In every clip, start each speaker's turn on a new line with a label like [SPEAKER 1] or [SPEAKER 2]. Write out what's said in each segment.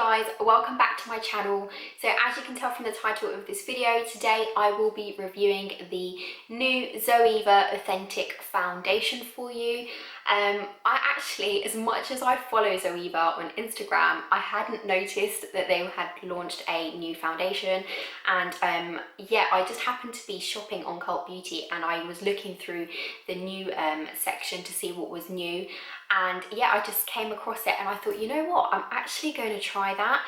[SPEAKER 1] guys, welcome back to my channel. So as you can tell from the title of this video, today I will be reviewing the new ZOEVA Authentik foundation for you. I actually, as much as I follow ZOEVA on Instagram, I hadn't noticed that they had launched a new foundation, and yeah, I just happened to be shopping on Cult Beauty and I was looking through the new section to see what was new. And yeah, I just came across it and I thought, you know what, I'm actually going to try that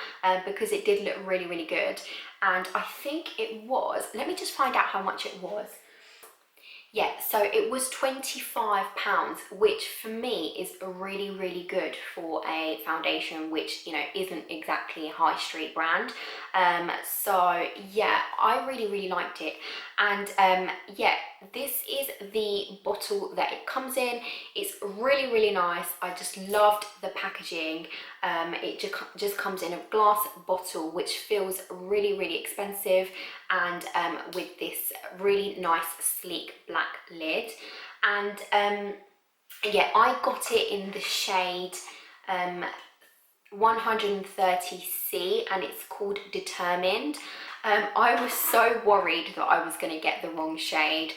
[SPEAKER 1] because it did look really, really good. And I think it was, let me just find out how much it was. Yeah, so it was £25, which for me is really, really good for a foundation which, you know, isn't exactly a high street brand. So yeah, I really, really liked it. And yeah, this is the bottle that it comes in. It's really, really nice. I just loved the packaging. It just comes in a glass bottle, which feels really, really expensive, and with this really nice sleek black lid. And yeah, I got it in the shade 130C and it's called Determined. I was so worried that I was going to get the wrong shade,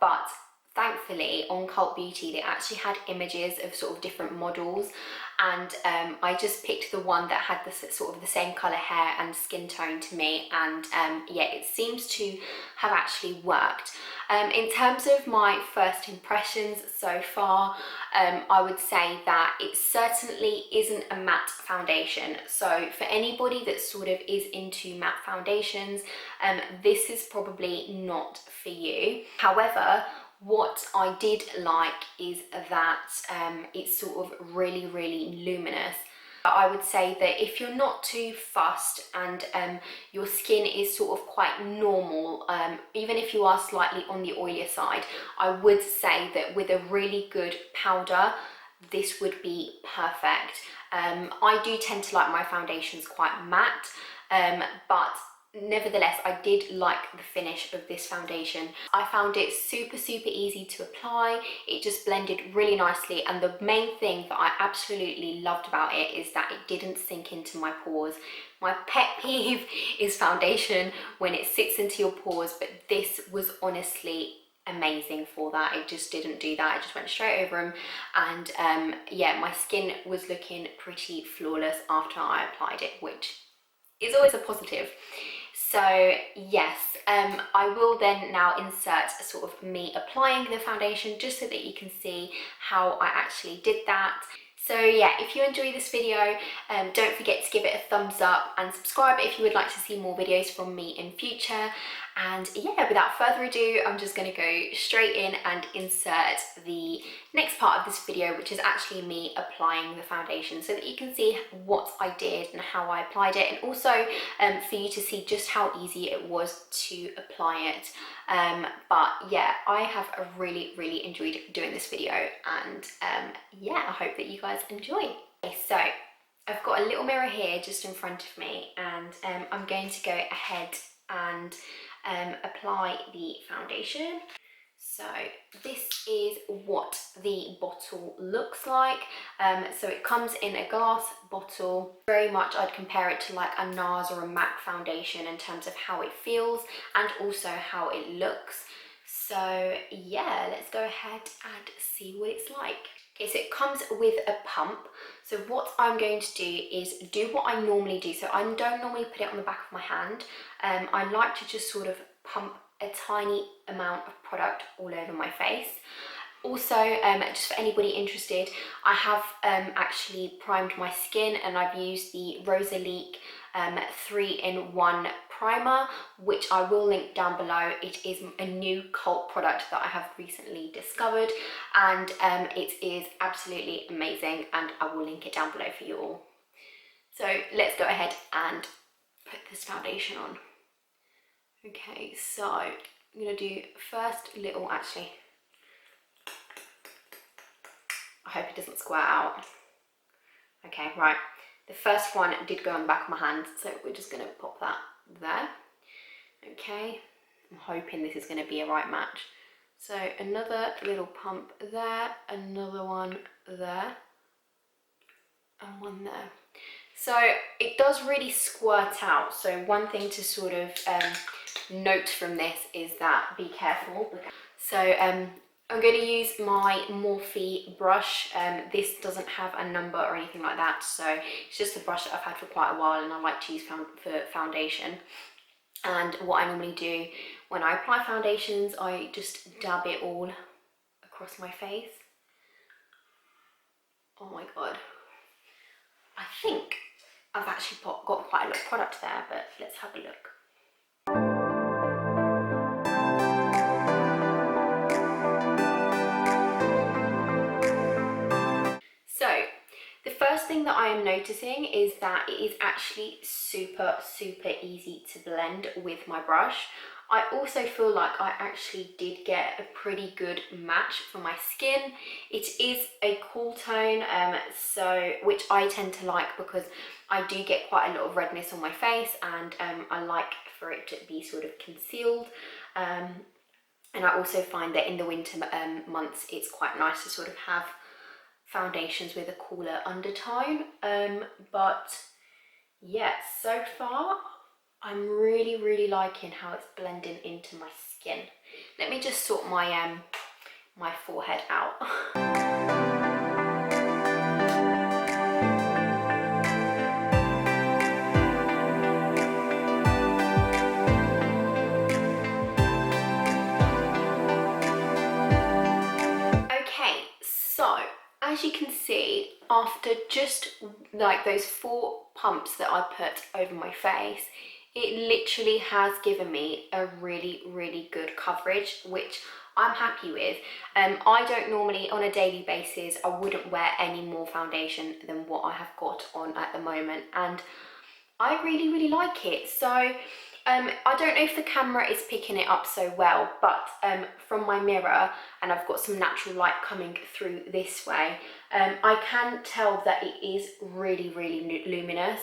[SPEAKER 1] but thankfully on Cult Beauty they actually had images of sort of different models, and I just picked the one that had the sort of the same colour hair and skin tone to me, and yeah, it seems to have actually worked. In terms of my first impressions so far, I would say that it certainly isn't a matte foundation. So for anybody that sort of is into matte foundations, this is probably not for you. However, what I did like is that it's sort of really, really luminous. I would say that if you're not too fussed and your skin is sort of quite normal, even if you are slightly on the oilier side, I would say that with a really good powder, this would be perfect. I do tend to like my foundations quite matte, but nevertheless, I did like the finish of this foundation. I found it super, super easy to apply. It just blended really nicely, and the main thing that I absolutely loved about it is that it didn't sink into my pores. My pet peeve is foundation when it sits into your pores, but this was honestly amazing for that. It just didn't do that. It just went straight over them, and yeah, my skin was looking pretty flawless after I applied it, which is always a positive. So yes, I will then now insert sort of me applying the foundation just so that you can see how I actually did that. So yeah, if you enjoy this video, don't forget to give it a thumbs up and subscribe if you would like to see more videos from me in future. And yeah, without further ado, I'm just going to go straight in and insert the next part of this video, which is actually me applying the foundation, so that you can see what I did and how I applied it, and also for you to see just how easy it was to apply it. But yeah, I have really, really enjoyed doing this video, and yeah, I hope that you guys enjoy. Okay, so I've got a little mirror here just in front of me, and I'm going to go ahead and apply the foundation. So this is what the bottle looks like. So it comes in a glass bottle. Very much I'd compare it to like a NARS or a MAC foundation in terms of how it feels and also how it looks. So yeah, let's go ahead and see what it's like. Okay, so it comes with a pump. So what I'm going to do is do what I normally do. So I don't normally put it on the back of my hand. I like to just sort of pump a tiny amount of product all over my face. Also, just for anybody interested, I have actually primed my skin, and I've used the Rosalique 3-in-1 primer, which I will link down below. It is a new cult product that I have recently discovered, and it is absolutely amazing, and I will link it down below for you all. So let's go ahead and put this foundation on. Okay, so I'm going to do first little, actually, I hope it doesn't squirt out. Okay, right. The first one did go on the back of my hand, so we're just going to pop that there. Okay, I'm hoping this is going to be a right match. So another little pump there, another one there, and one there. So it does really squirt out. So one thing to sort of note from this is that be careful. So I'm going to use my Morphe brush. This doesn't have a number or anything like that, so it's just a brush that I've had for quite a while and I like to use for foundation. And what I normally do when I apply foundations, I just dab it all across my face. Oh my god, I think I've actually got quite a lot of product there, but let's have a look. So the first thing that I am noticing is that it is actually super easy to blend with my brush. I also feel like I actually did get a pretty good match for my skin. It is a cool tone, which I tend to like because I do get quite a lot of redness on my face, and I like for it to be sort of concealed. And I also find that in the winter months it's quite nice to sort of have foundations with a cooler undertone. But yeah, so far I'm really liking how it's blending into my skin. Let me just sort my my forehead out. Okay, so as you can see, after just like those 4 pumps that I put over my face, it literally has given me a really good coverage, which I'm happy with. I don't normally, on a daily basis, I wouldn't wear any more foundation than what I have got on at the moment, and I really like it. So I don't know if the camera is picking it up so well, but from my mirror, and I've got some natural light coming through this way, I can tell that it is really luminous.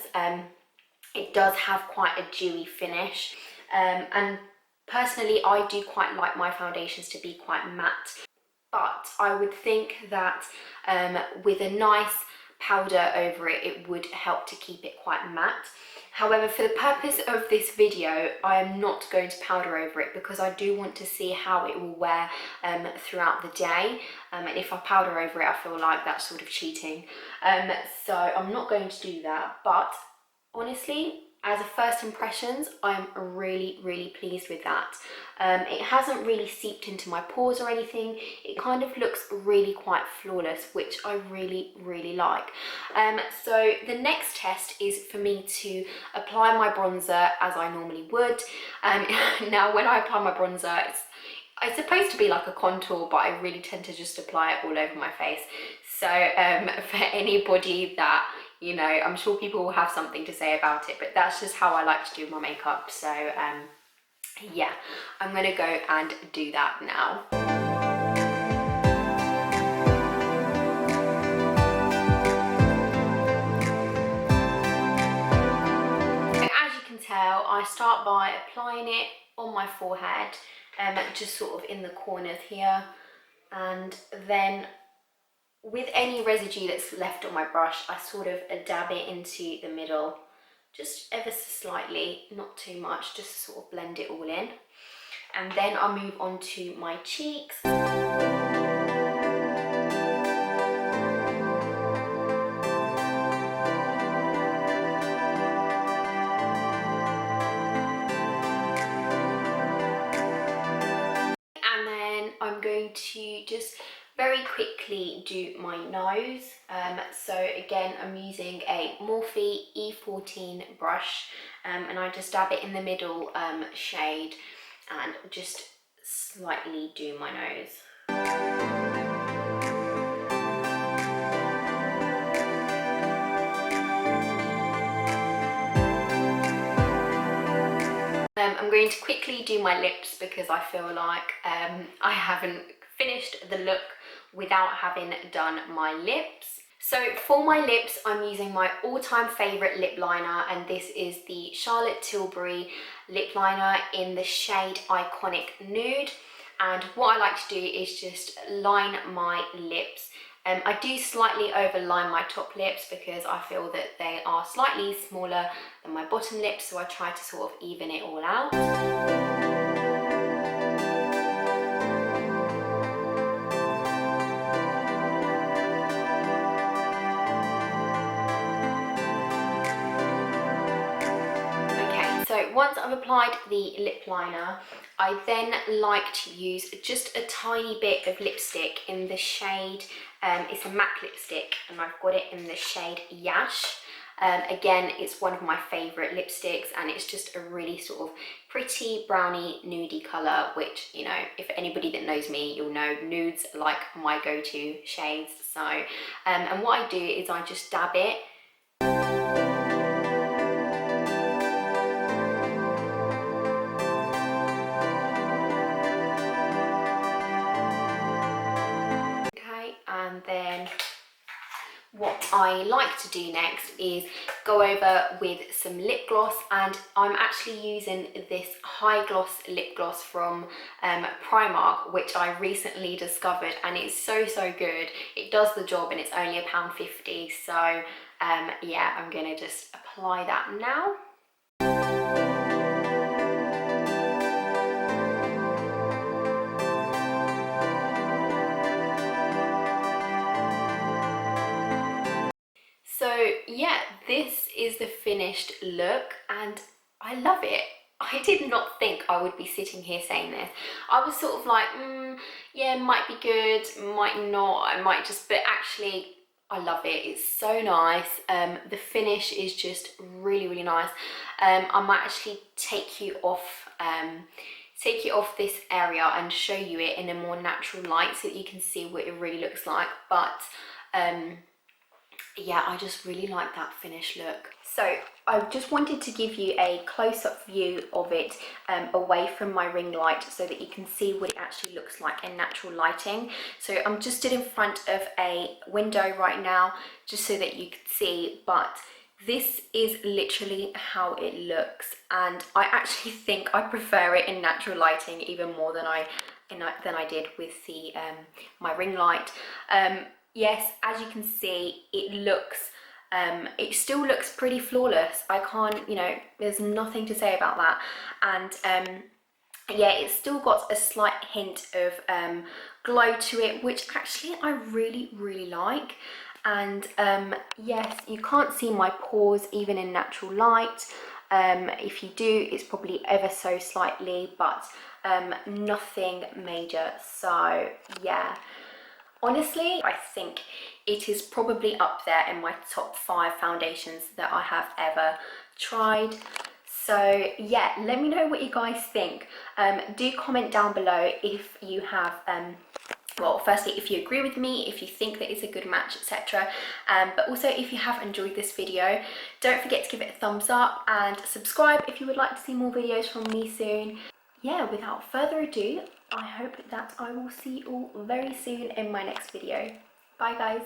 [SPEAKER 1] It does have quite a dewy finish, and personally I do quite like my foundations to be quite matte, but I would think that with a nice powder over it, it would help to keep it quite matte. However, for the purpose of this video, I am not going to powder over it because I do want to see how it will wear throughout the day. And if I powder over it, I feel like that's sort of cheating. So I'm not going to do that. But honestly, as a first impressions, I'm really pleased with that. It hasn't really seeped into my pores or anything. It kind of looks really quite flawless, which I really like. So the next test is for me to apply my bronzer as I normally would. Now when I apply my bronzer, it's supposed to be like a contour, but I really tend to just apply it all over my face. So for anybody that, you know, I'm sure people will have something to say about it, but that's just how I like to do my makeup. So yeah, I'm gonna go and do that now. So as you can tell, I start by applying it on my forehead, just sort of in the corners here, and then with any residue that's left on my brush, I sort of dab it into the middle, just ever so slightly, not too much, just to sort of blend it all in. And then I'll move on to my cheeks. And then I'm going to just very quickly do my nose. So again, I'm using a Morphe E14 brush, and I just dab it in the middle shade and just slightly do my nose. I'm going to quickly do my lips because I feel like I haven't finished the look without having done my lips. So for my lips, I'm using my all-time favourite lip liner, and this is the Charlotte Tilbury lip liner in the shade Iconic Nude. And what I like to do is just line my lips I do slightly overline my top lips because I feel that they are slightly smaller than my bottom lips, so I try to sort of even it all out. So once I've applied the lip liner, I then like to use just a tiny bit of lipstick in the shade, it's a MAC lipstick and I've got it in the shade Yash. Again, it's one of my favourite lipsticks and it's just a really sort of pretty browny nudie colour, which, you know, if anybody that knows me, you'll know nudes are like my go-to shades. So, and what I do is I just dab it. And then what I like to do next is go over with some lip gloss, and I'm actually using this high gloss lip gloss from Primark, which I recently discovered, and it's so good. It does the job and it's only £1.50, so yeah, I'm gonna just apply that now. So yeah, this is the finished look and I love it. I did not think I would be sitting here saying this. I was sort of like, yeah, might be good, might not, I might just, but actually I love it. It's so nice. The finish is just really nice. I might actually take you off this area and show you it in a more natural light so that you can see what it really looks like. But yeah, I just really like that finished look. So I just wanted to give you a close-up view of it away from my ring light so that you can see what it actually looks like in natural lighting. So I'm just stood in front of a window right now just so that you can see, but this is literally how it looks, and I actually think I prefer it in natural lighting even more than I did with the my ring light. Yes, as you can see, it still looks pretty flawless. I can't, you know, there's nothing to say about that. And yeah, it's still got a slight hint of glow to it, which actually I really like. And yes, you can't see my pores even in natural light. If you do, it's probably ever so slightly, but nothing major. So yeah. Honestly, I think it is probably up there in my top 5 foundations that I have ever tried. So yeah, let me know what you guys think. Do comment down below if you have, well, firstly, if you agree with me, if you think that it's a good match, etc. But also, if you have enjoyed this video, don't forget to give it a thumbs up and subscribe if you would like to see more videos from me soon. Yeah, without further ado, I hope that I will see you all very soon in my next video. Bye guys.